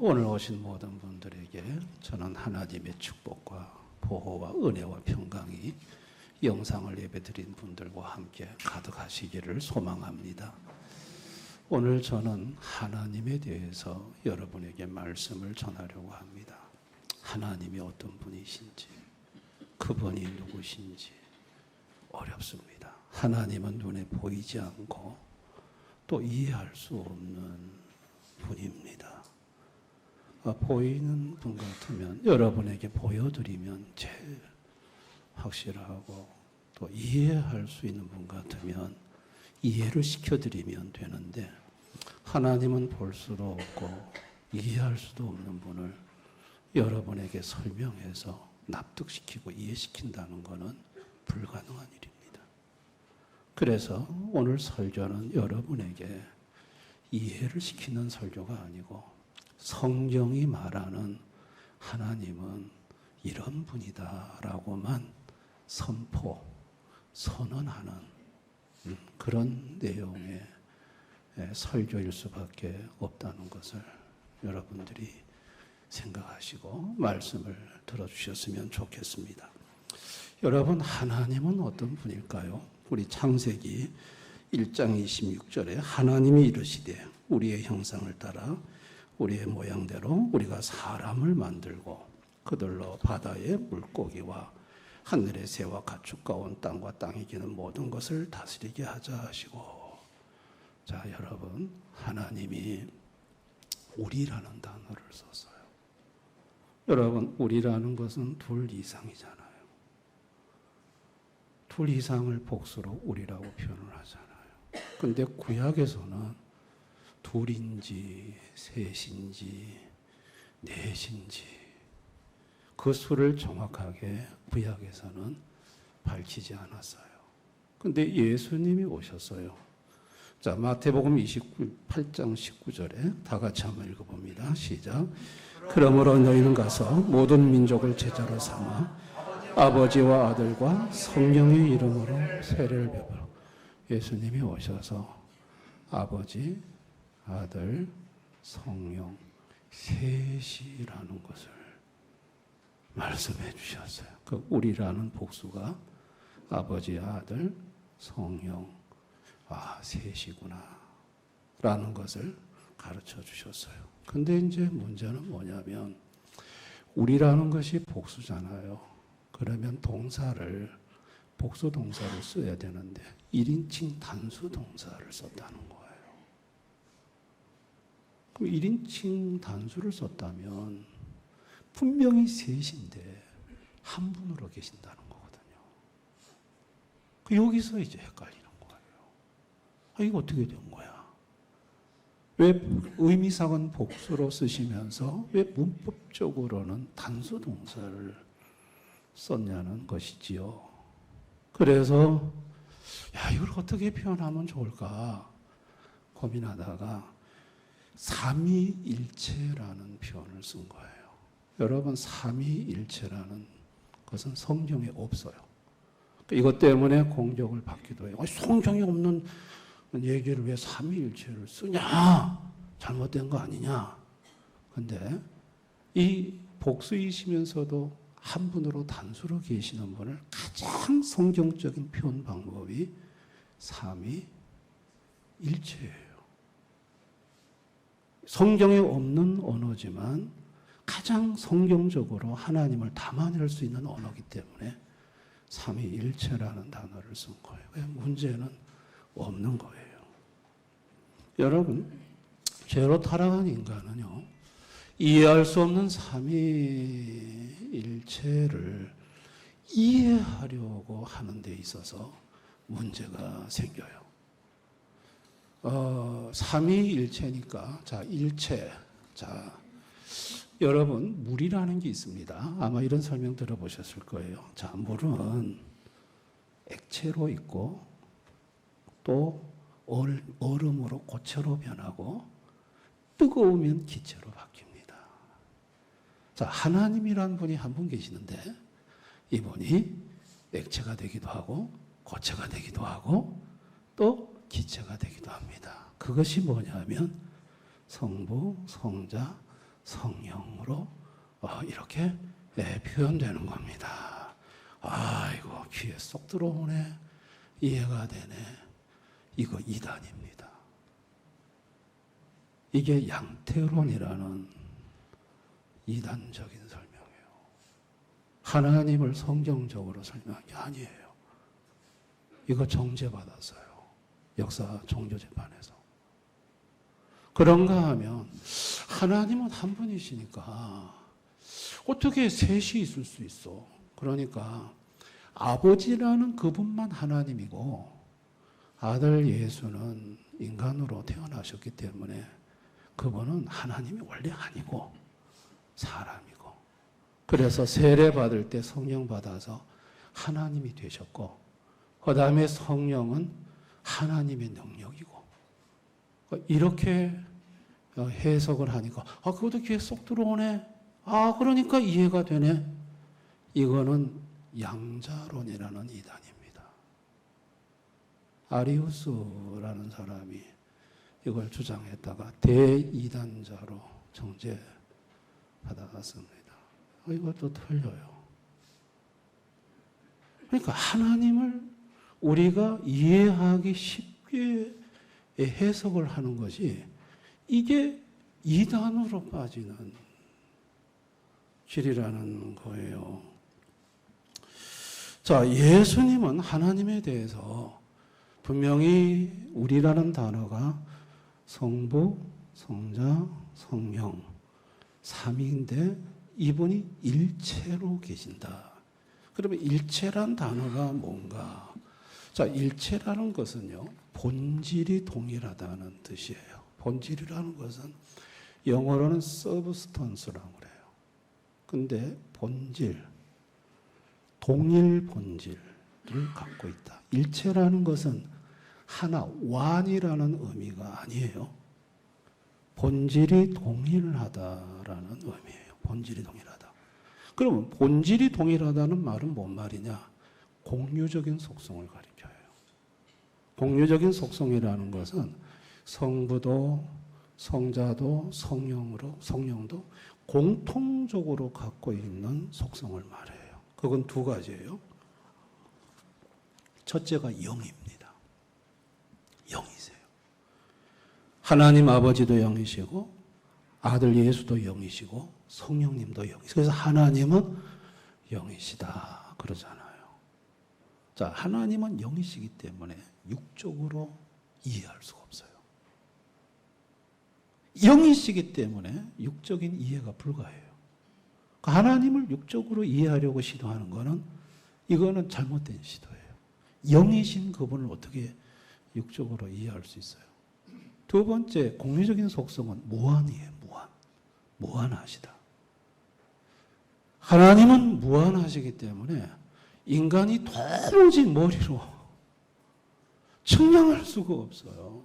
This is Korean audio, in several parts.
오늘 오신 모든 분들에게 저는 하나님의 축복과 보호와 은혜와 평강이 영상을 예배드린 분들과 함께 가득하시기를 소망합니다. 오늘 저는 하나님에 대해서 여러분에게 말씀을 전하려고 합니다. 하나님이 어떤 분이신지, 그분이 누구신지 어렵습니다. 하나님은 눈에 보이지 않고 또 이해할 수 없는 분입니다. 보이는 분 같으면 여러분에게 보여드리면 제일 확실하고 또 이해할 수 있는 분 같으면 이해를 시켜드리면 되는데, 하나님은 볼 수도 없고 이해할 수도 없는 분을 여러분에게 설명해서 납득시키고 이해시킨다는 것은 불가능한 일입니다. 그래서 오늘 설교는 여러분에게 이해를 시키는 설교가 아니고 성경이 말하는 하나님은 이런 분이다라고만 선언하는 그런 내용의 설교일 수밖에 없다는 것을 여러분들이 생각하시고 말씀을 들어주셨으면 좋겠습니다. 여러분, 하나님은 어떤 분일까요? 우리 창세기 1장 26절에 하나님이 이르시되 우리의 형상을 따라 우리의 모양대로 우리가 사람을 만들고 그들로 바다의 물고기와 하늘의 새와 가축과 온 땅과 땅에 기는 모든 것을 다스리게 하자 하시고. 자, 여러분, 하나님이 우리라는 단어를 썼어요. 여러분, 우리라는 것은 둘 이상이잖아요. 둘 이상을 복수로 우리라고 표현을 하잖아요. 근데 구약에서는 둘인지 셋인지 넷인지 그 수를 정확하게 구약에서는 밝히지 않았어요. 근데 예수님이 오셨어요. 자, 마태복음 28장 19절에 다 같이 한번 읽어봅니다. 시작. 그러므로 너희는 가서 모든 민족을 제자로 삼아 아버지와 아들과 성령의 이름으로 세례를 베풀어. 예수님이 오셔서 아버지, 아들, 성령 셋이라는 것을 말씀해 주셨어요. 그 우리라는 복수가 아버지, 아들, 성령, 셋이구나 라는 것을 가르쳐 주셨어요. 근데 이제 문제는 뭐냐면 우리라는 것이 복수잖아요. 그러면 복수 동사를 써야 되는데 1인칭 단수 동사를 썼다는 거예요. 그럼 1인칭 단수를 썼다면 분명히 셋인데 한 분으로 계신다는 거거든요. 여기서 이제 헷갈리는 거예요. 이거 어떻게 된 거야? 왜 의미상은 복수로 쓰시면서 왜 문법적으로는 단수 동사를 썼냐는 것이지요. 그래서 이걸 어떻게 표현하면 좋을까 고민하다가 삼위일체라는 표현을 쓴 거예요. 여러분, 삼위일체라는 것은 성경에 없어요. 이것 때문에 공격을 받기도 해요. 성경에 없는 얘기를 왜 삼위일체를 쓰냐? 잘못된 거 아니냐? 근데 이 복수이시면서도 한 분으로 단수로 계시는 분을 가장 성경적인 표현 방법이 삼위일체예요. 성경에 없는 언어지만 가장 성경적으로 하나님을 담아낼 수 있는 언어이기 때문에 삼위일체라는 단어를 쓴 거예요. 문제는 없는 거예요. 여러분, 죄로 타락한 인간은요, 이해할 수 없는 삼위일체를 이해하려고 하는 데 있어서 문제가 생겨요. 삼위일체니까, 자, 일체. 자, 여러분, 물이라는 게 있습니다. 아마 이런 설명 들어보셨을 거예요. 자, 물은 액체로 있고, 또 얼음으로 고체로 변하고, 뜨거우면 기체로 바뀝니다. 자, 하나님이란 분이 한 분 계시는데, 이분이 액체가 되기도 하고 고체가 되기도 하고 또 기체가 되기도 합니다. 그것이 뭐냐면 성부, 성자, 성령으로 이렇게 표현되는 겁니다. 아이고 귀에 쏙 들어오네. 이해가 되네. 이거 이단입니다. 이게 양태론이라는 이단적인 설명이에요. 하나님을 성경적으로 설명한 게 아니에요. 이거 정죄받았어요. 역사 종교재판에서. 그런가 하면 하나님은 한 분이시니까 어떻게 셋이 있을 수 있어? 그러니까 아버지라는 그분만 하나님이고 아들 예수는 인간으로 태어나셨기 때문에 그분은 하나님이 원래 아니고 사람이고, 그래서 세례 받을 때 성령 받아서 하나님이 되셨고, 그 다음에 성령은 하나님의 능력이고, 이렇게 해석을 하니까 그것도 귀에 쏙 들어오네. 그러니까 이해가 되네. 이거는 양자론이라는 이단입니다. 아리우스라는 사람이 이걸 주장했다가 대이단자로 정죄받아갔습니다. 이것도 틀려요. 그러니까 하나님을 우리가 이해하기 쉽게 해석을 하는 것이 이게 이단으로 빠지는 길이라는 거예요. 자, 예수님은 하나님에 대해서 분명히 우리라는 단어가 성부, 성자, 성령, 삼위인데 이분이 일체로 계신다. 그러면 일체란 단어가 뭔가? 자, 일체라는 것은요, 본질이 동일하다는 뜻이에요. 본질이라는 것은 영어로는 substance라고 그래요. 근데 본질, 동일 본질을 갖고 있다. 일체라는 것은 하나, one이라는 의미가 아니에요. 본질이 동일하다라는 의미예요. 본질이 동일하다. 그러면 본질이 동일하다는 말은 뭔 말이냐? 공유적인 속성을 가리켜요. 공유적인 속성이라는 것은 성부도 성자도 성령도 공통적으로 갖고 있는 속성을 말해요. 그건 두 가지예요. 첫째가 영입니다. 영이세요. 하나님 아버지도 영이시고 아들 예수도 영이시고 성령님도 영이시고, 그래서 하나님은 영이시다 그러잖아요. 자, 하나님은 영이시기 때문에 육적으로 이해할 수가 없어요. 영이시기 때문에 육적인 이해가 불가해요. 하나님을 육적으로 이해하려고 시도하는 것은 이거는 잘못된 시도예요. 영이신 그분을 어떻게 육적으로 이해할 수 있어요? 두 번째, 공유적인 속성은 무한이에요. 무한하시다. 하나님은 무한하시기 때문에 인간이 도무지 머리로 측량할 수가 없어요.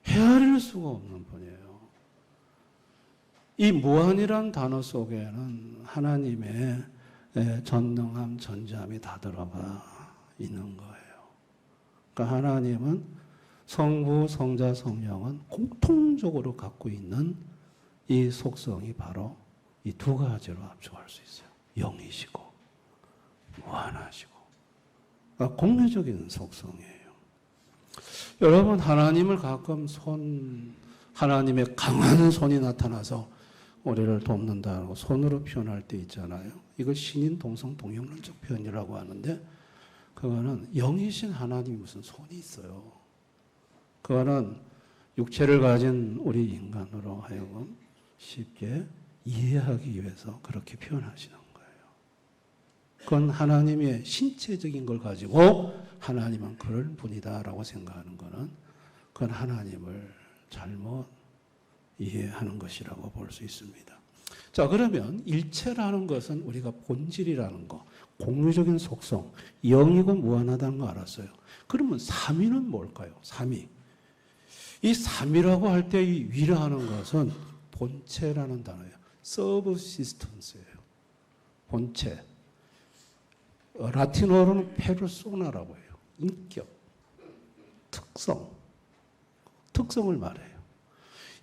헤아릴 수가 없는 분이에요. 이 무한이란 단어 속에는 하나님의 전능함, 전지함이 다 들어가 있는 거예요. 그러니까 하나님은 성부, 성자, 성령은 공통적으로 갖고 있는 이 속성이 바로 이 두 가지로 압축할 수 있어요. 영이시고 무한하시고. 그러니까 공유적인 속성이에요. 여러분, 하나님을 가끔 하나님의 강한 손이 나타나서 우리를 돕는다고 손으로 표현할 때 있잖아요. 이걸 신인 동성 동영론적 표현이라고 하는데, 그거는 영이신 하나님이 무슨 손이 있어요. 그거는 육체를 가진 우리 인간으로 하여금 쉽게 이해하기 위해서 그렇게 표현하시는 거예요. 그건 하나님의 신체적인 걸 가지고 하나님은 그런 분이다라고 생각하는 것은 그건 하나님을 잘못 이해하는 것이라고 볼 수 있습니다. 자, 그러면 일체라는 것은 우리가 본질이라는 거, 공유적인 속성, 영이고 무한하다는 거 알았어요. 그러면 삼위는 뭘까요? 삼위. 이 삼위라고 할 때 이 위라는 것은 본체라는 단어예요. 서브시스턴스예요. 본체. 라틴어로는 페르소나라고 해요. 인격, 특성을 말해요.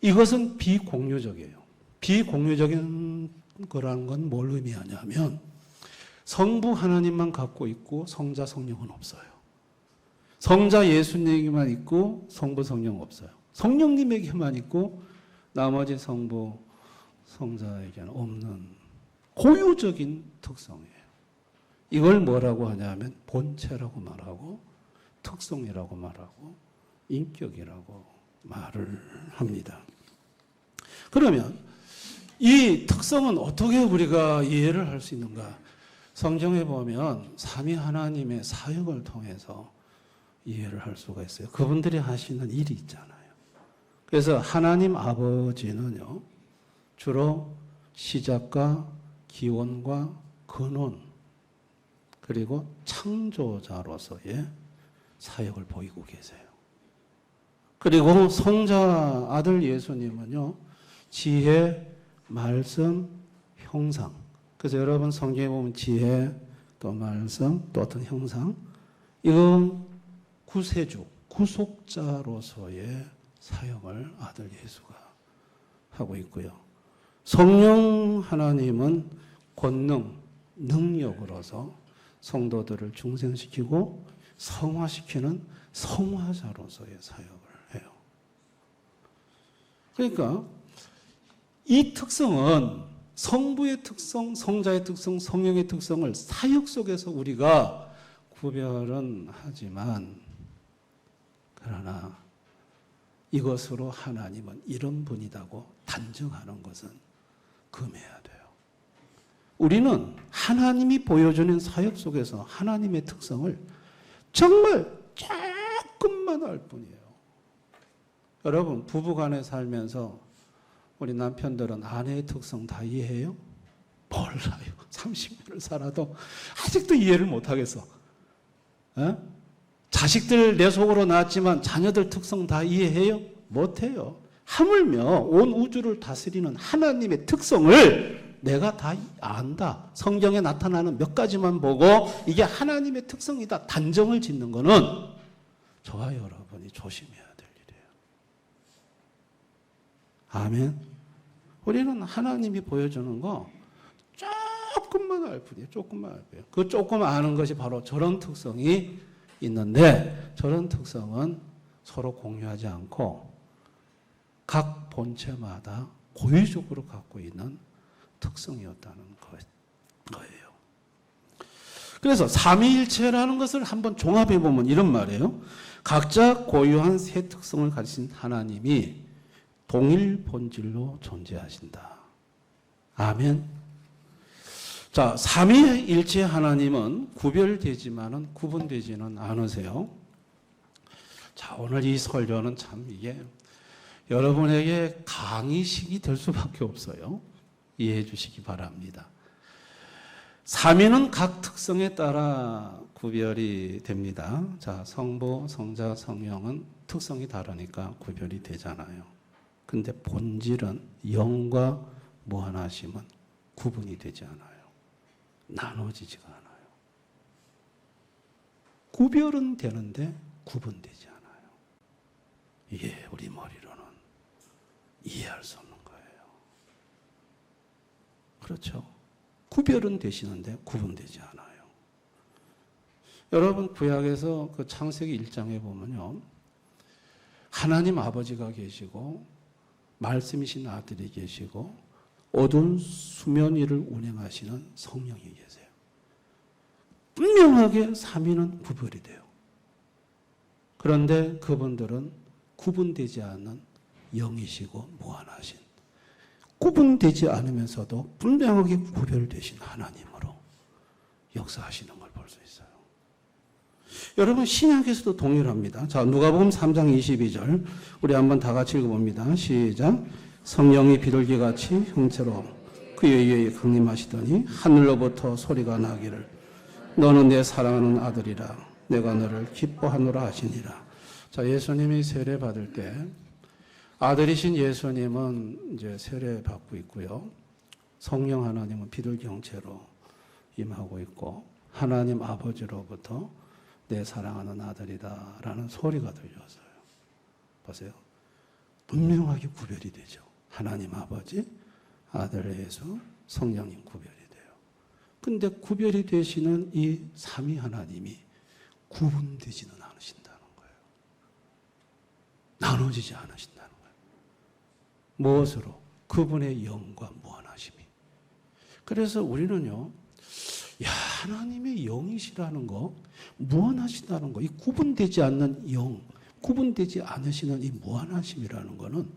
이것은 비공유적이에요. 비공유적인 거라는 건 뭘 의미하냐면 성부 하나님만 갖고 있고 성자 성령은 없어요. 성자 예수님에게만 있고 성부 성령 없어요. 성령님에게만 있고 나머지 성부 성자에게는 없는 고유적인 특성이에요. 이걸 뭐라고 하냐면 본체라고 말하고 특성이라고 말하고 인격이라고 말을 합니다. 그러면 이 특성은 어떻게 우리가 이해를 할 수 있는가? 성경에 보면 삼위 하나님의 사역을 통해서 이해를 할 수가 있어요. 그분들이 하시는 일이 있잖아요. 그래서 하나님 아버지는요, 주로 시작과 기원과 근원, 그리고 창조자로서의 사역을 보이고 계세요. 그리고 성자 아들 예수님은요, 지혜, 말씀, 형상. 그래서 여러분 성경에 보면 지혜, 또 말씀, 또 어떤 형상. 이건 구세주, 구속자로서의 사역을 아들 예수가 하고 있고요. 성령 하나님은 권능, 능력으로서 성도들을 중생시키고 성화시키는 성화자로서의 사역을 해요. 그러니까 이 특성은 성부의 특성, 성자의 특성, 성령의 특성을 사역 속에서 우리가 구별은 하지만 그러나 이것으로 하나님은 이런 분이라고 단정하는 것은 금해야 돼요. 우리는 하나님이 보여주는 사역 속에서 하나님의 특성을 정말 조금만 알 뿐이에요. 여러분, 부부간에 살면서 우리 남편들은 아내의 특성 다 이해해요? 몰라요. 30년을 살아도 아직도 이해를 못하겠어. 에? 자식들 내 속으로 낳았지만 자녀들 특성 다 이해해요? 못해요. 하물며 온 우주를 다스리는 하나님의 특성을 내가 다 안다. 성경에 나타나는 몇 가지만 보고 이게 하나님의 특성이다. 단정을 짓는 거는 저와 여러분이 조심해야 될 일이에요. 아멘. 우리는 하나님이 보여주는 거 조금만 알 뿐이에요. 조금만 알 뿐이에요. 그 조금 아는 것이 바로 저런 특성이 있는데 저런 특성은 서로 공유하지 않고 각 본체마다 고유적으로 갖고 있는 특성이었다는 거예요. 그래서 삼위일체라는 것을 한번 종합해 보면 이런 말이에요. 각자 고유한 세 특성을 가지신 하나님이 동일 본질로 존재하신다. 아멘. 자, 삼위일체 하나님은 구별되지만은 구분되지는 않으세요. 자, 오늘 이 설교는 참 이게 여러분에게 강의식이 될 수밖에 없어요. 이해해 주시기 바랍니다. 삼위는 각 특성에 따라 구별이 됩니다. 자, 성부, 성자, 성령은 특성이 다르니까 구별이 되잖아요. 근데 본질은 영과 무한하심은 구분이 되지 않아요. 나눠지지가 않아요. 구별은 되는데 구분되지 않아요. 이게 우리 머리로는 이해할 수 없는 거예요. 그렇죠? 구별은 되시는데 구분되지 않아요. 여러분 구약에서 그 창세기 1장에 보면요. 하나님 아버지가 계시고 말씀이신 아들이 계시고 어두운 수면 위를 운행하시는 성령이 계세요. 분명하게 삼위는 구별이 돼요. 그런데 그분들은 구분되지 않는 영이시고 무한하신, 구분되지 않으면서도 분명하게 구별되신 하나님으로 역사하시는 걸 볼 수 있어요. 여러분 신약에서도 동일합니다. 자, 누가복음 3장 22절 우리 한번 다 같이 읽어봅니다. 시작. 성령이 비둘기같이 형체로 그의 위에 강림하시더니 하늘로부터 소리가 나기를 너는 내 사랑하는 아들이라 내가 너를 기뻐하노라 하시니라. 자, 예수님이 세례 받을 때 아들이신 예수님은 이제 세례 받고 있고요. 성령 하나님은 비둘기 형체로 임하고 있고 하나님 아버지로부터 내 사랑하는 아들이다 라는 소리가 들렸어요. 보세요. 분명하게 구별이 되죠. 하나님 아버지, 아들 예수, 성령님 구별이 돼요. 근데 구별이 되시는 이 삼위 하나님이 구분되지는 않으신다는 거예요. 나눠지지 않으신다는 거예요. 무엇으로? 그분의 영과 무한하심이. 그래서 우리는요, 야, 하나님의 영이시라는 거, 무한하시다는 거, 이 구분되지 않는 영, 구분되지 않으시는 이 무한하심이라는 거는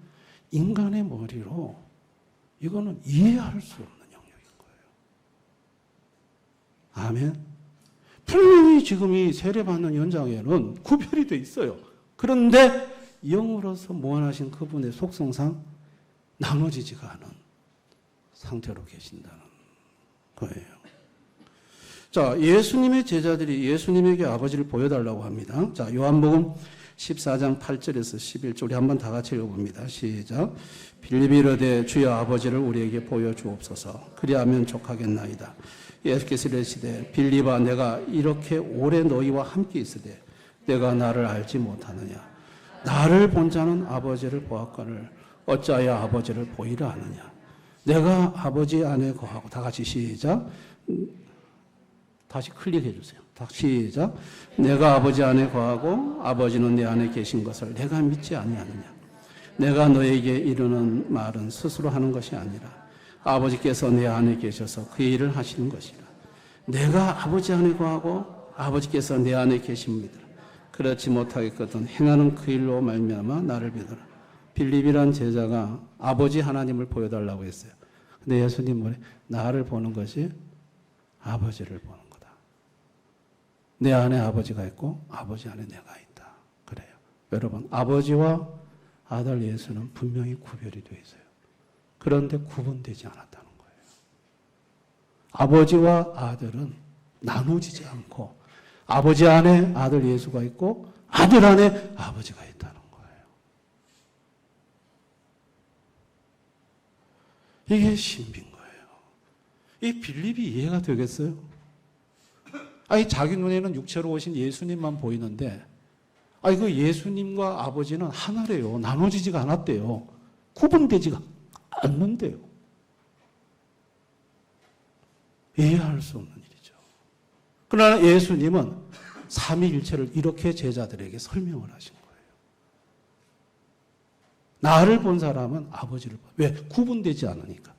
인간의 머리로 이거는 이해할 수 없는 영역인 거예요. 아멘. 분명히 지금 이 세례받는 현장에는 구별이 돼 있어요. 그런데 영으로서 무한하신 그분의 속성상 나눠지지가 않은 상태로 계신다는 거예요. 자, 예수님의 제자들이 예수님에게 아버지를 보여달라고 합니다. 자, 요한복음 14장 8절에서 11절 우리 한번 다 같이 읽어봅니다. 시작. 빌립이 이르되 주여 아버지를 우리에게 보여주옵소서. 그리하면 족하겠나이다. 예수께서 이르시되 빌립아 내가 이렇게 오래 너희와 함께 있으되 내가 나를 알지 못하느냐. 나를 본 자는 아버지를 보았거늘 어찌하여 아버지를 보이라 하느냐. 내가 아버지 안에 거하고 다 같이 시작. 다시 클릭해 주세요. 시작. 내가 아버지 안에 거하고 아버지는 내 안에 계신 것을 내가 믿지 아니하느냐. 내가 너에게 이르는 말은 스스로 하는 것이 아니라 아버지께서 내 안에 계셔서 그 일을 하시는 것이라. 내가 아버지 안에 거하고 아버지께서 내 안에 계십니다. 그렇지 못하겠거든 행하는 그 일로 말미암아 나를 믿어라. 빌립이란 제자가 아버지 하나님을 보여달라고 했어요. 근데 예수님 뭐래? 나를 보는 것이 아버지를 보는 거다. 내 안에 아버지가 있고 아버지 안에 내가 있다. 그래요. 여러분, 아버지와 아들 예수는 분명히 구별이 되어 있어요. 그런데 구분되지 않았다는 거예요. 아버지와 아들은 나누지지 않고 아버지 안에 아들 예수가 있고 아들 안에 아버지가 있다는 거예요. 이게 신비인 거예요. 이 빌립이 이해가 되겠어요? 아니, 자기 눈에는 육체로 오신 예수님만 보이는데, 아니, 그 예수님과 아버지는 하나래요. 나눠지지가 않았대요. 구분되지가 않는데요. 이해할 수 없는 일이죠. 그러나 예수님은 삼위일체를 이렇게 제자들에게 설명을 하신 거예요. 나를 본 사람은 아버지를 봐. 왜? 구분되지 않으니까.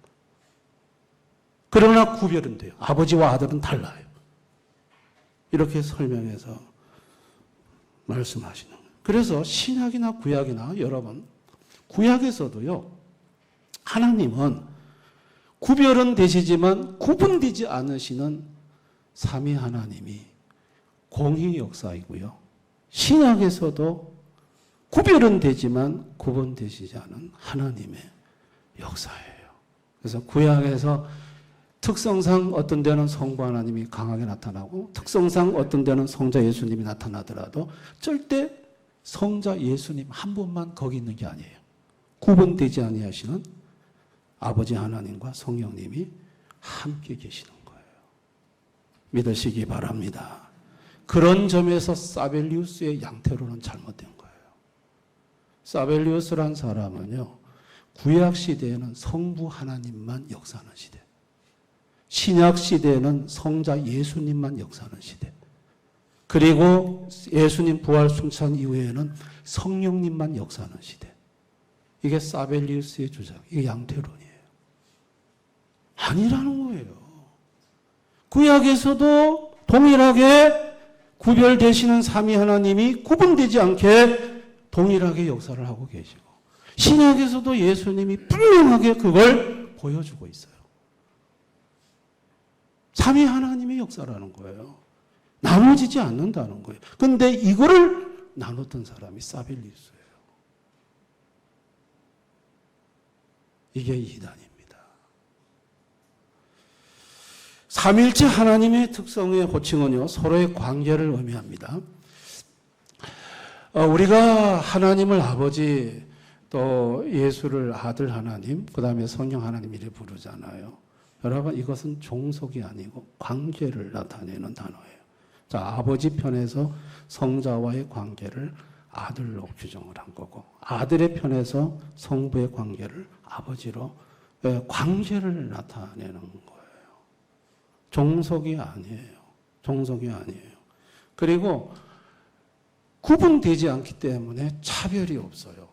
그러나 구별은 돼요. 아버지와 아들은 달라요. 이렇게 설명해서 말씀하시는 거예요. 그래서 신약이나 구약이나 여러분, 구약에서도요, 하나님은 구별은 되시지만 구분되지 않으시는 삼위 하나님이 공의 역사이고요. 신약에서도 구별은 되지만 구분되시지 않은 하나님의 역사예요. 그래서 구약에서 특성상 어떤 데는 성부 하나님이 강하게 나타나고 특성상 어떤 데는 성자 예수님이 나타나더라도 절대 성자 예수님 한 분만 거기 있는 게 아니에요. 구분되지 아니하시는 아버지 하나님과 성령님이 함께 계시는 거예요. 믿으시기 바랍니다. 그런 점에서 사벨리우스의 양태로는 잘못된 거예요. 사벨리우스란 사람은요, 구약 시대에는 성부 하나님만 역사하는 시대, 신약 시대에는 성자 예수님만 역사하는 시대, 그리고 예수님 부활 승천 이후에는 성령님만 역사하는 시대. 이게 사벨리우스의 주장, 이게 양태론이에요. 아니라는 거예요. 구약에서도 동일하게 구별되시는 삼위 하나님이 구분되지 않게 동일하게 역사를 하고 계시고, 신약에서도 예수님이 분명하게 그걸 보여주고 있어요. 삼위 하나님의 역사라는 거예요. 나눠지지 않는다는 거예요. 근데 이거를 나눴던 사람이 사벨리우스예요. 이게 이단입니다. 삼일체 하나님의 특성의 호칭은요, 서로의 관계를 의미합니다. 우리가 하나님을 아버지, 또 예수를 아들 하나님, 그 다음에 성령 하나님 이렇게 부르잖아요. 여러분, 이것은 종속이 아니고 관계를 나타내는 단어예요. 자, 아버지 편에서 성자와의 관계를 아들로 규정을 한 거고, 아들의 편에서 성부의 관계를 아버지로 관계를 나타내는 거예요. 종속이 아니에요. 종속이 아니에요. 그리고 구분되지 않기 때문에 차별이 없어요.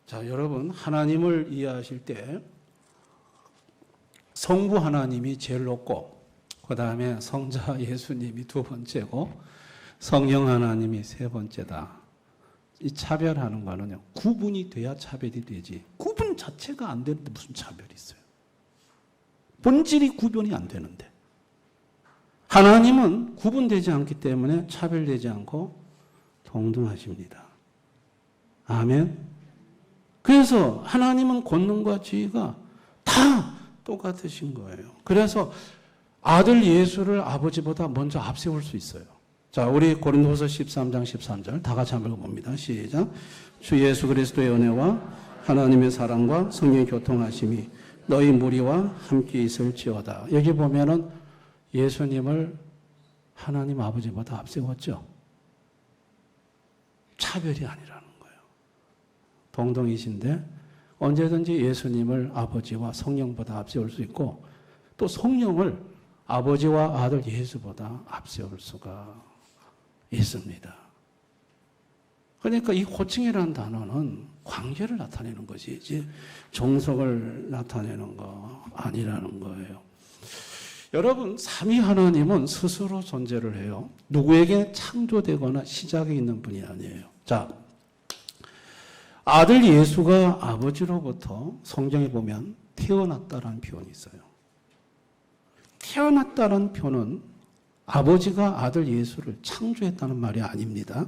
자, 여러분, 하나님을 이해하실 때 성부 하나님이 제일 높고, 그 다음에 성자 예수님이 두 번째고, 성령 하나님이 세 번째다. 이 차별하는 거는요, 구분이 돼야 차별이 되지. 구분 자체가 안 되는데 무슨 차별이 있어요? 본질이 구분이 안 되는데. 하나님은 구분되지 않기 때문에 차별되지 않고 동등하십니다. 아멘. 그래서 하나님은 권능과 지위가 다 똑같으신 거예요. 그래서 아들 예수를 아버지보다 먼저 앞세울 수 있어요. 자, 우리 고린도후서 13장 13절 다 같이 한번 읽어봅니다. 시작. 주 예수 그리스도의 은혜와 하나님의 사랑과 성령의 교통하심이 너희 무리와 함께 있을지어다. 여기 보면은 예수님을 하나님 아버지보다 앞세웠죠. 차별이 아니라는 거예요. 동등이신데 언제든지 예수님을 아버지와 성령보다 앞세울 수 있고, 또 성령을 아버지와 아들 예수보다 앞세울 수가 있습니다. 그러니까 이 호칭이라는 단어는 관계를 나타내는 것이지 종속을 나타내는 거 아니라는 거예요. 여러분, 삼위 하나님은 스스로 존재를 해요. 누구에게 창조되거나 시작이 있는 분이 아니에요. 자, 아들 예수가 아버지로부터 성경에 보면 태어났다라는 표현이 있어요. 태어났다는 표현은 아버지가 아들 예수를 창조했다는 말이 아닙니다.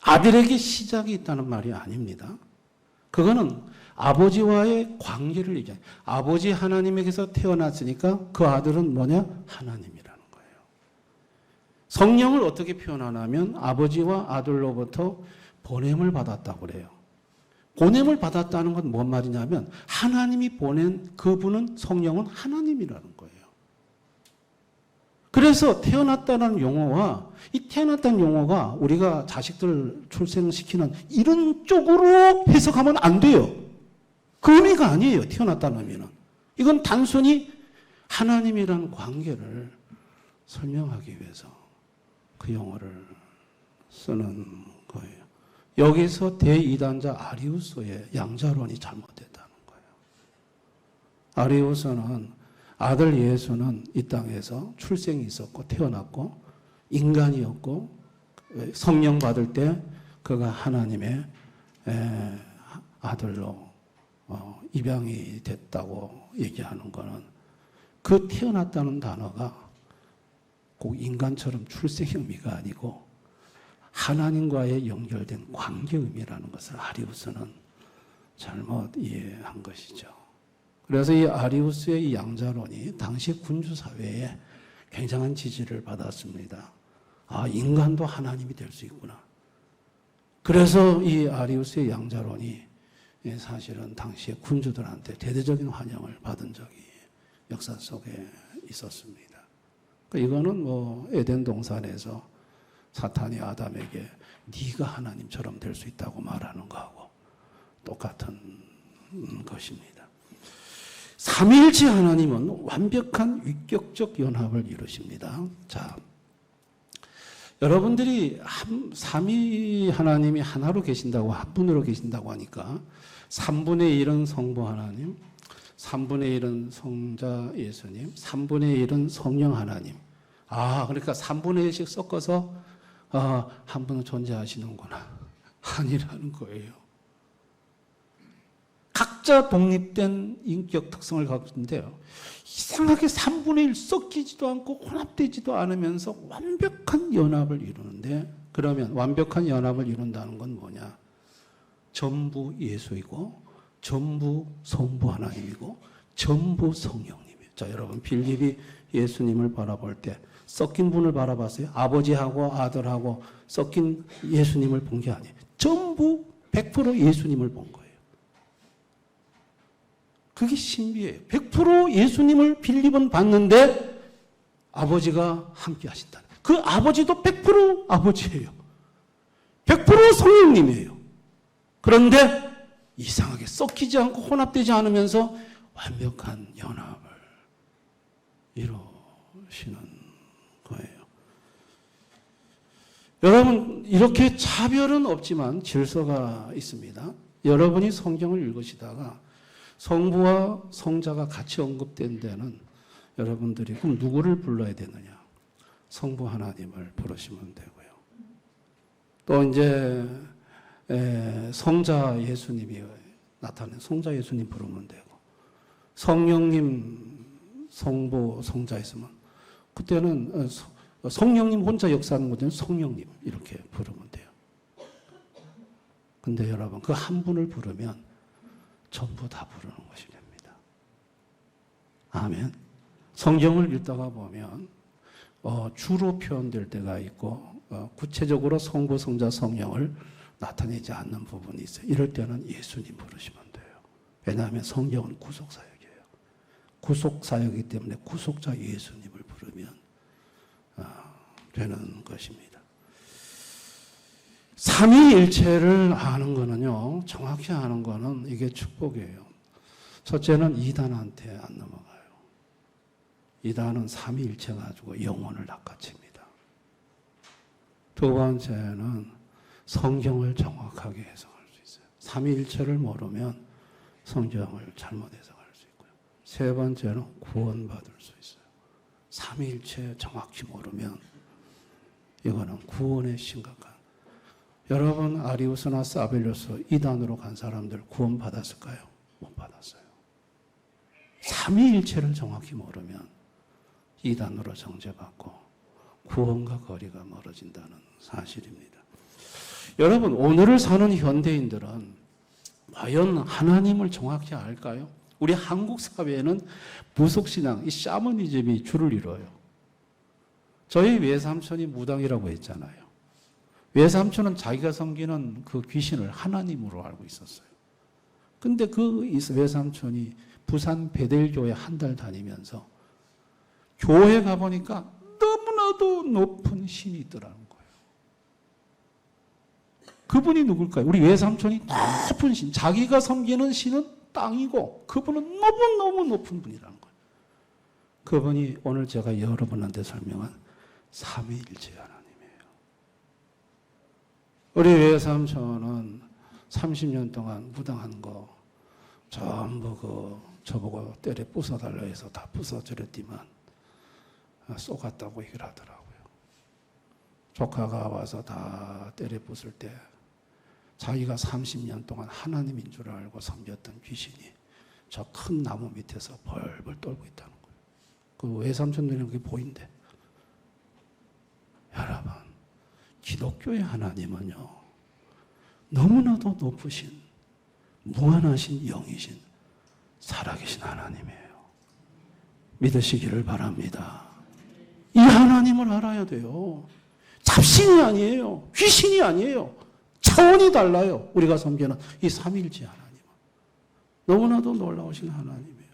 아들에게 시작이 있다는 말이 아닙니다. 그거는 아버지와의 관계를 얘기해요. 아버지 하나님에게서 태어났으니까 그 아들은 뭐냐? 하나님이라는 거예요. 성령을 어떻게 표현하냐면 아버지와 아들로부터 보냄을 받았다고 그래요. 보냄을 받았다는 건 뭔 말이냐면 하나님이 보낸 그분은, 성령은 하나님이라는 거예요. 그래서 태어났다는 용어와 이 태어났다는 용어가 우리가 자식들을 출생시키는 이런 쪽으로 해석하면 안 돼요. 그 의미가 아니에요. 태어났다는 의미는. 이건 단순히 하나님이라는 관계를 설명하기 위해서 그 용어를 쓰는 거예요. 여기서 대이단자 아리우스의 양자론이 잘못됐다는 거예요. 아리우스는 아들 예수는 이 땅에서 출생이 있었고 태어났고 인간이었고 성령 받을 때 그가 하나님의 아들로 입양이 됐다고 얘기하는 거는, 그 태어났다는 단어가 꼭 인간처럼 출생의 의미가 아니고 하나님과의 연결된 관계의 의미라는 것을 아리우스는 잘못 이해한 것이죠. 그래서 이 아리우스의 이 양자론이 당시 군주사회에 굉장한 지지를 받았습니다. 아, 인간도 하나님이 될 수 있구나. 그래서 이 아리우스의 양자론이 사실은 당시에 군주들한테 대대적인 환영을 받은 적이 역사 속에 있었습니다. 이거는 뭐 에덴 동산에서 사탄이 아담에게 네가 하나님처럼 될 수 있다고 말하는 거하고 똑같은 것입니다. 삼위일체 하나님은 완벽한 위격적 연합을 이루십니다. 자, 여러분들이 삼위 하나님이 하나로 계신다고, 한 분으로 계신다고 하니까 3분의 1은 성부 하나님, 3분의 1은 성자 예수님, 3분의 1은 성령 하나님. 아, 그러니까 3분의 1씩 섞어서 한 분은 존재하시는구나. 아니라는 거예요. 각자 독립된 인격 특성을 갖고 있는데요. 이상하게 3분의 1 섞이지도 않고 혼합되지도 않으면서 완벽한 연합을 이루는데, 그러면 완벽한 연합을 이룬다는 건 뭐냐? 전부 예수이고 전부 성부 하나님이고 전부 성령님이에요. 자, 여러분, 빌립이 예수님을 바라볼 때 섞인 분을 바라봤어요? 아버지하고 아들하고 섞인 예수님을 본 게 아니에요. 전부 100% 예수님을 본 거예요. 그게 신비예요. 100% 예수님을 빌립은 봤는데 아버지가 함께 하신다. 그 아버지도 100% 아버지예요. 100% 성령님이에요. 그런데 이상하게 섞이지 않고 혼합되지 않으면서 완벽한 연합을 이루시는 거예요. 여러분, 이렇게 차별은 없지만 질서가 있습니다. 여러분이 성경을 읽으시다가 성부와 성자가 같이 언급된 데는 여러분들이 그럼 누구를 불러야 되느냐? 성부 하나님을 부르시면 되고요. 또 이제 성자 예수님이 나타나는 성자 예수님 부르면 되고, 성령님, 성부, 성자 있으면 그때는 성령님 혼자 역사하는 것은 성령님 이렇게 부르면 돼요. 근데 여러분, 그 한 분을 부르면 전부 다 부르는 것이 됩니다. 아멘. 성경을 읽다가 보면 주로 표현될 때가 있고 구체적으로 성부, 성자, 성령을 나타내지 않는 부분이 있어요. 이럴 때는 예수님 부르시면 돼요. 왜냐하면 성경은 구속사역이에요. 구속사역이기 때문에 구속자 예수님을 부르면 되는 것입니다. 삼위일체를 아는 거는요, 정확히 아는 거는 이게 축복이에요. 첫째는 이단한테 안 넘어가요. 이단은 삼위일체 가지고 영혼을 낚아챕니다. 두 번째는 성경을 정확하게 해석할 수 있어요. 삼위일체를 모르면 성경을 잘못 해석할 수 있고요. 세 번째는 구원받을 수 있어요. 삼위일체 정확히 모르면 이거는 구원에 심각한. 여러분, 아리우스나 사벨료스 이단으로 간 사람들 구원받았을까요? 못 받았어요. 삼위일체를 정확히 모르면 이단으로 정죄받고 구원과 거리가 멀어진다는 사실입니다. 여러분, 오늘을 사는 현대인들은 과연 하나님을 정확히 알까요? 우리 한국 사회에는 무속신앙, 이 샤머니즘이 줄을 이뤄요. 저희 외삼촌이 무당이라고 했잖아요. 외삼촌은 자기가 섬기는 그 귀신을 하나님으로 알고 있었어요. 근데 그 외삼촌이 부산 베델교회 한 달 다니면서 교회 가보니까 너무나도 높은 신이 있더라는 거예요. 그분이 누굴까요? 우리 외삼촌이 높은 신, 자기가 섬기는 신은 땅이고 그분은 너무너무 높은 분이라는 거예요. 그분이 오늘 제가 여러분한테 설명한 삼위일체 하나님이에요. 우리 외삼촌은 30년 동안 무당한 거 전부 저보고 때려 부숴달라 해서 다 부숴드렸지만 쏘갔다고 얘기를 하더라고요. 조카가 와서 다 때려 부술 때 자기가 30년 동안 하나님인 줄 알고 섬겼던 귀신이 저 큰 나무 밑에서 벌벌 떨고 있다는 거예요. 그 외삼촌 눈에 그게 보인대. 여러분, 기독교의 하나님은요, 너무나도 높으신, 무한하신 영이신, 살아계신 하나님이에요. 믿으시기를 바랍니다. 이 하나님을 알아야 돼요. 잡신이 아니에요. 귀신이 아니에요. 차원이 달라요. 우리가 섬기는 이 삼위일체 하나님은. 너무나도 놀라우신 하나님이에요.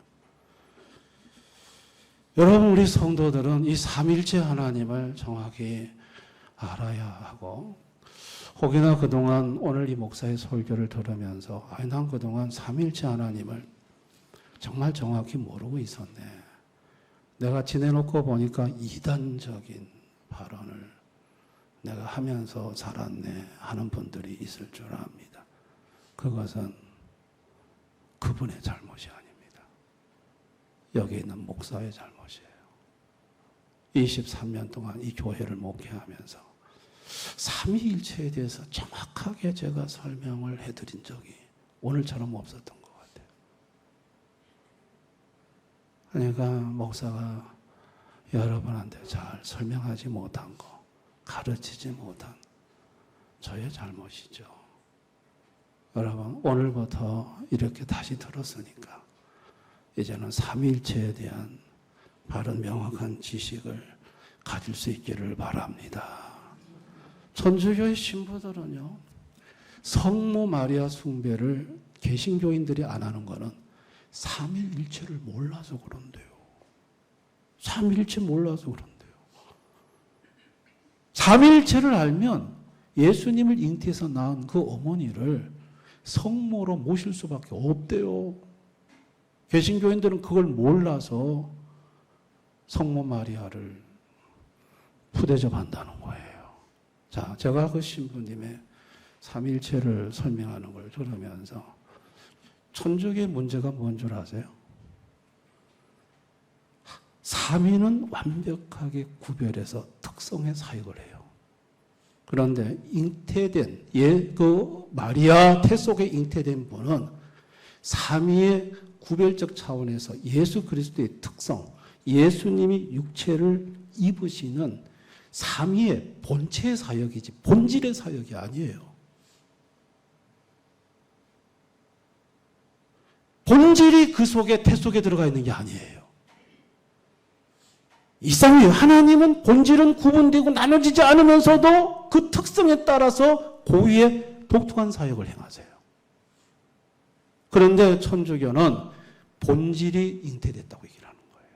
여러분, 우리 성도들은 이 삼위일체 하나님을 정확히 알아야 하고, 혹여나 그동안 오늘 이 목사의 설교를 들으면서 난 그동안 삼위일체 하나님을 정말 정확히 모르고 있었네. 내가 지내놓고 보니까 이단적인 발언을 내가 하면서 살았네 하는 분들이 있을 줄 압니다. 그것은 그분의 잘못이 아닙니다. 여기 있는 목사의 잘못이에요. 23년 동안 이 교회를 목회하면서 삼위일체에 대해서 정확하게 제가 설명을 해드린 적이 오늘처럼 없었던 것 같아요. 그러니까 목사가 여러분한테 잘 설명하지 못한 거, 가르치지 못한 저의 잘못이죠. 여러분, 오늘부터 이렇게 다시 들었으니까 이제는 삼위일체에 대한 바른 명확한 지식을 가질 수 있기를 바랍니다. 천주교의 신부들은요, 성모 마리아 숭배를 개신교인들이 안 하는 거는 삼위일체를 몰라서 그런데요. 삼위일체 몰라서 그런데요. 삼위일체를 알면 예수님을 잉태해서 낳은 그 어머니를 성모로 모실 수밖에 없대요. 개신교인들은 그걸 몰라서 성모 마리아를 푸대접한다는 거예요. 자, 제가 그 신부님의 삼위일체를 설명하는 걸 들으면서 천주교의 문제가 뭔 줄 아세요? 삼위는 완벽하게 구별해서 특성의 사역을 해요. 그런데 잉태된 그 마리아 태 속에 잉태된 분은 삼위의 구별적 차원에서 예수 그리스도의 특성, 예수님이 육체를 입으시는 삼위의 본체의 사역이지 본질의 사역이 아니에요. 본질이 그 속에 태 속에 들어가 있는 게 아니에요. 이상해요. 하나님은 본질은 구분되고 나눠지지 않으면서도 그 특성에 따라서 고유의 독특한 사역을 행하세요. 그런데 천주교는 본질이 잉태됐다고 얘기를 하는 거예요.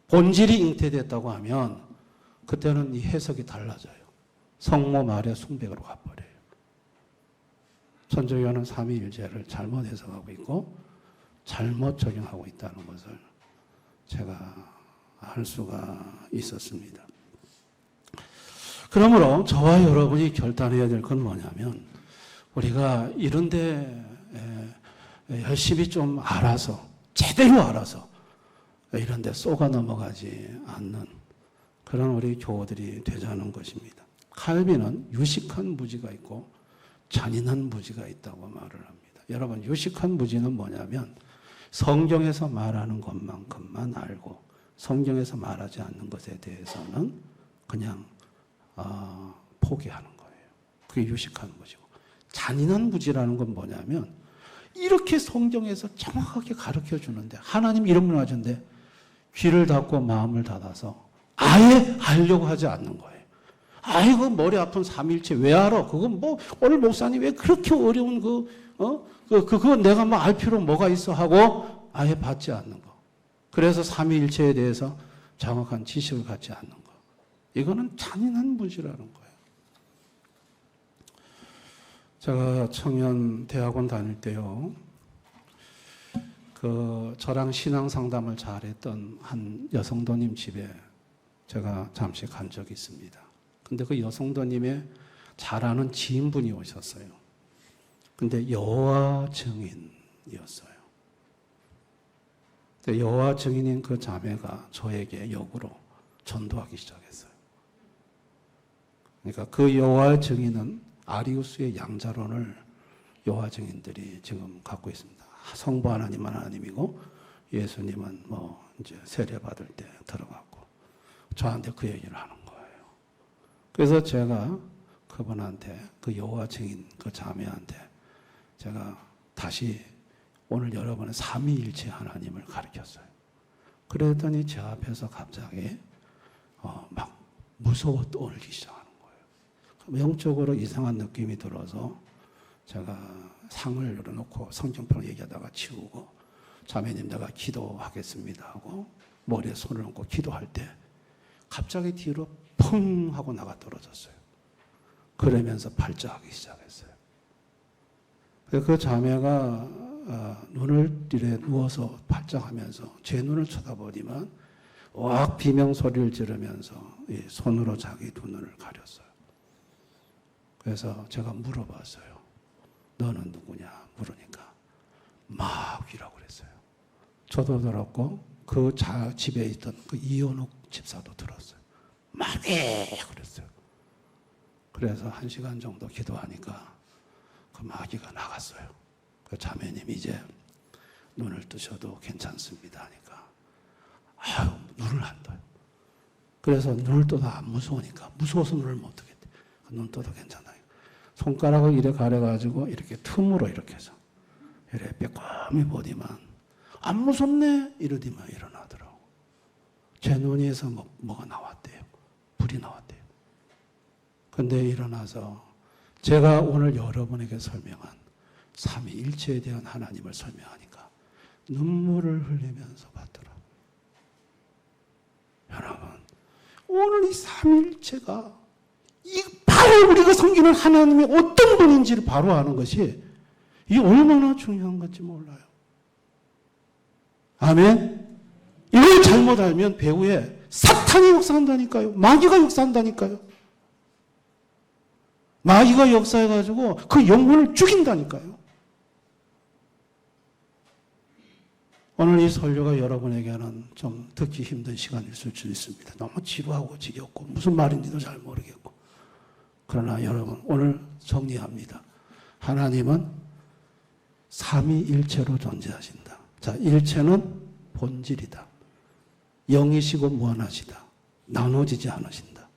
본질이 잉태됐다고 하면 그때는 이 해석이 달라져요. 성모 마리아 숭배로 가버려요. 천주교는 삼위일체를 잘못 해석하고 있고 잘못 적용하고 있다는 것을 제가 알 수가 있었습니다. 그러므로 저와 여러분이 결단해야 될 건 뭐냐면 우리가 이런데 열심히 좀 알아서 제대로 알아서 이런데 쏘가 넘어가지 않는 그런 우리 교우들이 되자는 것입니다. 칼빈은 유식한 무지가 있고 잔인한 무지가 있다고 말을 합니다. 여러분, 유식한 무지는 뭐냐면 성경에서 말하는 것만큼만 알고 성경에서 말하지 않는 것에 대해서는 그냥 포기하는 거예요. 그게 유식한 무지고, 잔인한 무지라는 건 뭐냐면 이렇게 성경에서 정확하게 가르쳐 주는데 하나님 이름을 가졌는데 귀를 닫고 마음을 닫아서 아예 알려고 하지 않는 거예요. 아이고 머리 아픈 삼일체 왜 알아? 그건 뭐 오늘 목사님 왜 그렇게 어려운 그거 내가 뭐 알 필요 뭐가 있어 하고 아예 받지 않는 거. 그래서 삼위일체에 대해서 정확한 지식을 갖지 않는 거. 이거는 잔인한 무지라는 거예요. 제가 청년 대학원 다닐 때요. 저랑 신앙 상담을 잘했던 한 여성도님 집에 제가 잠시 간 적이 있습니다. 근데 그 여성도님의 잘 아는 지인분이 오셨어요. 근데 여호와 증인이었어요. 여호와 증인인 그 자매가 저에게 역으로 전도하기 시작했어요. 그러니까 그 여호와 증인은 아리우스의 양자론을 여호와 증인들이 지금 갖고 있습니다. 성부 하나님은 하나님이고 예수님은 뭐 이제 세례 받을 때 들어갔고 저한테 그 얘기를 하는 거예요. 그래서 제가 그분한테 그 여호와 증인 그 자매한테 제가 다시 오늘 여러분의 삼위일체 하나님을 가르쳤어요. 그랬더니 제 앞에서 갑자기 막 무서워 떠올리기 시작하는 거예요. 영적으로 이상한 느낌이 들어서 제가 상을 열어놓고 성경편을 얘기하다가 치우고 자매님 내가 기도하겠습니다 하고 머리에 손을 얹고 기도할 때 갑자기 뒤로 펑 하고 나가 떨어졌어요. 그러면서 발작하기 시작했어요. 그 자매가 눈을 이래 누워서 발작하면서 제 눈을 쳐다보니만 왁 비명소리를 지르면서 손으로 자기 두 눈을 가렸어요. 그래서 제가 물어봤어요. 너는 누구냐 물으니까 마귀라고 그랬어요. 저도 들었고 그 집에 있던 그 이현욱 집사도 들었어요. 마귀 그랬어요. 그래서 1시간 정도 기도하니까 그 마귀가 나갔어요. 그 자매님 이제 눈을 뜨셔도 괜찮습니다 하니까 아유 눈을 안 떠요. 그래서 눈을 떠도 안 무서우니까 무서워서 눈을 못 뜨겠대. 눈 떠도 괜찮아요. 손가락을 이렇게 가려가지고 이렇게 틈으로 이렇게 해서 이렇게 빼꼼히 보디만 안 무섭네 이러디만 일어나더라고. 제 눈에서 뭐가 나왔대요. 불이 나왔대요. 근데 일어나서 제가 오늘 여러분에게 설명한 삼위일체에 대한 하나님을 설명하니까 눈물을 흘리면서 받더라. 여러분, 오늘 이 삼위일체가 이 바로 우리가 섬기는 하나님이 어떤 분인지를 바로 아는 것이 이게 얼마나 중요한 건지 몰라요. 아멘? 이걸 잘못 알면 배후에 사탄이 역사한다니까요. 마귀가 역사한다니까요. 마귀가 역사해가지고 그 영혼을 죽인다니까요. 오늘 이 설교가 여러분에게는 좀 듣기 힘든 시간일 수 있습니다. 너무 지루하고 지겹고 무슨 말인지도 잘 모르겠고. 그러나 여러분, 오늘 정리합니다. 하나님은 삼위일체로 존재하신다. 자, 일체는 본질이다. 영이시고 무한하시다. 나눠지지 않으신다.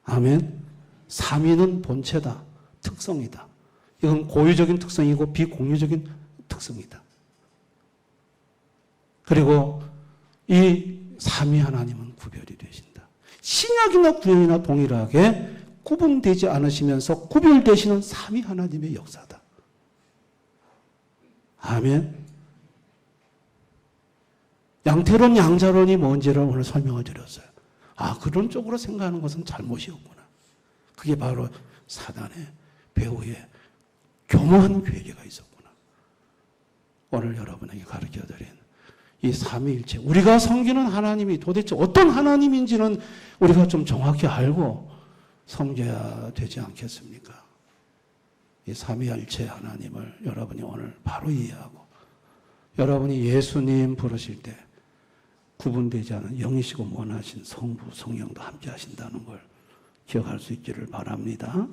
아멘. 삼위는 본체다. 특성이다. 이건 고유적인 특성이고 비공유적인 특성이다. 그리고 이 삼위 하나님은 구별이 되신다. 신약이나 구약이나 동일하게 구분되지 않으시면서 구별되시는 삼위 하나님의 역사다. 아멘. 양태론, 양자론이 뭔지를 오늘 설명을 드렸어요. 아, 그런 쪽으로 생각하는 것은 잘못이었구나. 그게 바로 사단의 배후에 교묘한 괴계가 있었구나. 오늘 여러분에게 가르쳐드린 이 삼위일체, 우리가 섬기는 하나님이 도대체 어떤 하나님인지는 우리가 좀 정확히 알고 섬겨야 되지 않겠습니까? 이 삼위일체 하나님을 여러분이 오늘 바로 이해하고 여러분이 예수님 부르실 때 구분되지 않은 영이시고 무한하신 성부, 성령도 함께 하신다는 걸 기억할 수 있기를 바랍니다.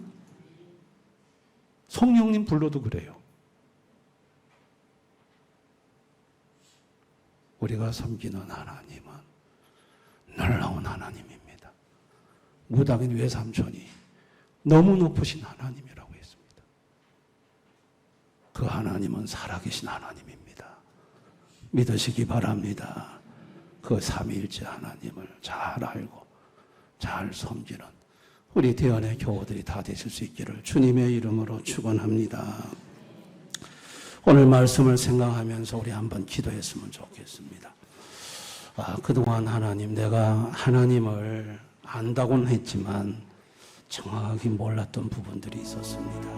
성령님 불러도 그래요. 우리가 섬기는 하나님은 놀라운 하나님입니다. 무당인 외삼촌이 너무 높으신 하나님이라고 했습니다. 그 하나님은 살아계신 하나님입니다. 믿으시기 바랍니다. 그 삼위일체 하나님을 잘 알고 잘 섬기는 우리 대언의 교우들이 다 되실 수 있기를 주님의 이름으로 축원합니다. 오늘 말씀을 생각하면서 우리 한번 기도했으면 좋겠습니다. 그동안 하나님, 내가 하나님을 안다고는 했지만 정확히 몰랐던 부분들이 있었습니다.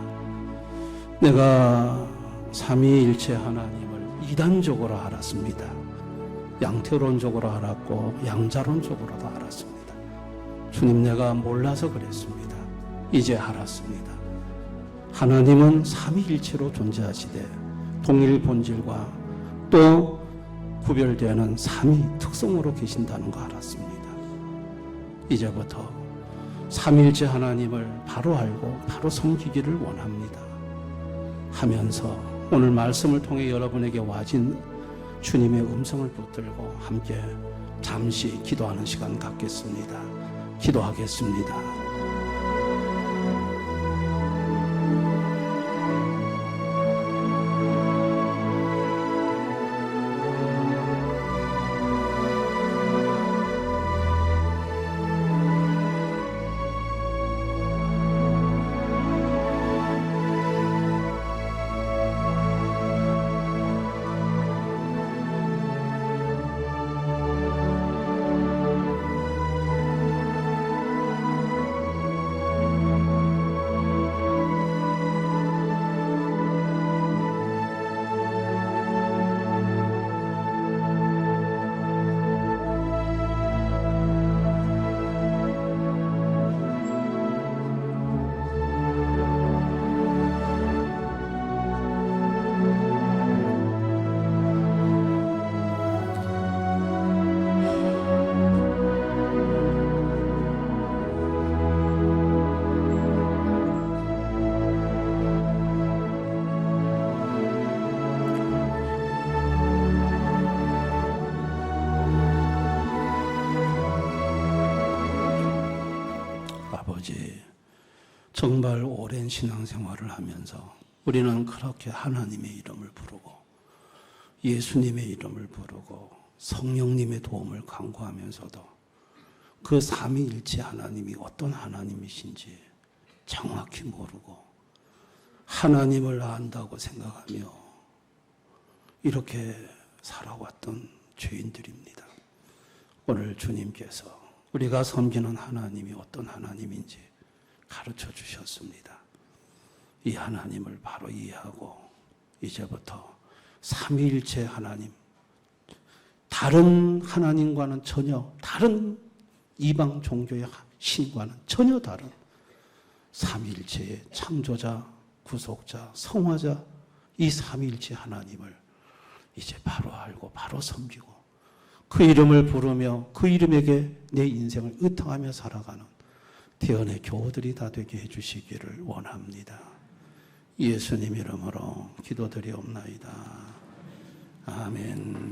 내가 삼위일체 하나님을 이단적으로 알았습니다. 양태론적으로 알았고 양자론적으로도 알았습니다. 주님, 내가 몰라서 그랬습니다. 이제 알았습니다. 하나님은 삼위일체로 존재하시되 동일 본질과 또 구별되는 삼위 특성으로 계신다는 거 알았습니다. 이제부터 삼위일체 하나님을 바로 알고 바로 섬기기를 원합니다. 하면서 오늘 말씀을 통해 여러분에게 와진 주님의 음성을 붙들고 함께 잠시 기도하는 시간 갖겠습니다. 기도하겠습니다. 정말 오랜 신앙생활을 하면서 우리는 그렇게 하나님의 이름을 부르고 예수님의 이름을 부르고 성령님의 도움을 간구하면서도 그 삼위일체 하나님이 어떤 하나님이신지 정확히 모르고 하나님을 안다고 생각하며 이렇게 살아왔던 죄인들입니다. 오늘 주님께서 우리가 섬기는 하나님이 어떤 하나님인지 가르쳐 주셨습니다. 이 하나님을 바로 이해하고 이제부터 삼위일체 하나님, 다른 하나님과는 전혀 다른 이방 종교의 신과는 전혀 다른 삼위일체의 창조자, 구속자, 성화자, 이 삼위일체 하나님을 이제 바로 알고 바로 섬기고 그 이름을 부르며 그 이름에게 내 인생을 의탁하며 살아가는 대언의 교우들이 다 되게 해주시기를 원합니다. 예수님 이름으로 기도드리옵나이다. 아멘.